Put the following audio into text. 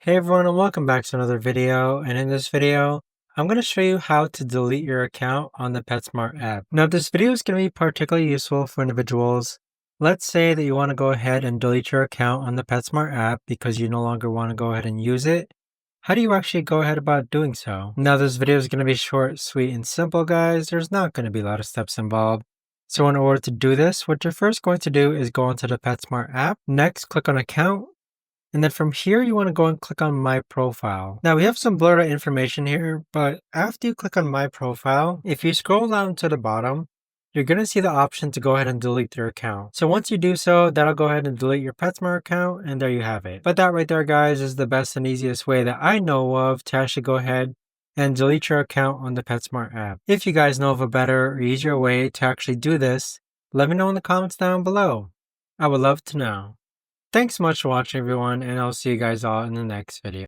Hey everyone, and welcome back to another video. And in this video, I'm going to show you how to delete your account on the PetSmart app. Now, this video is going to be particularly useful for individuals. Let's say that you want to go ahead and delete your account on the PetSmart app because you no longer want to go ahead and use it. How do you actually go ahead about doing so? Now, this video is going to be short, sweet, and simple, guys. There's not going to be a lot of steps involved. So in order to do this, what you're first going to do is go into the PetSmart app. Next, click on Account. And then from here, you want to go and click on My Profile. Now we have some blurred out information here, but after you click on My Profile, if you scroll down to the bottom, you're going to see the option to go ahead and delete your account. So once you do so, that'll go ahead and delete your PetSmart account, and there you have it. But that right there, guys, is the best and easiest way that I know of to actually go ahead and delete your account on the PetSmart app. If you guys know of a better or easier way to actually do this, let me know in the comments down below. I would love to know. Thanks so much for watching, everyone, and I'll see you guys all in the next video.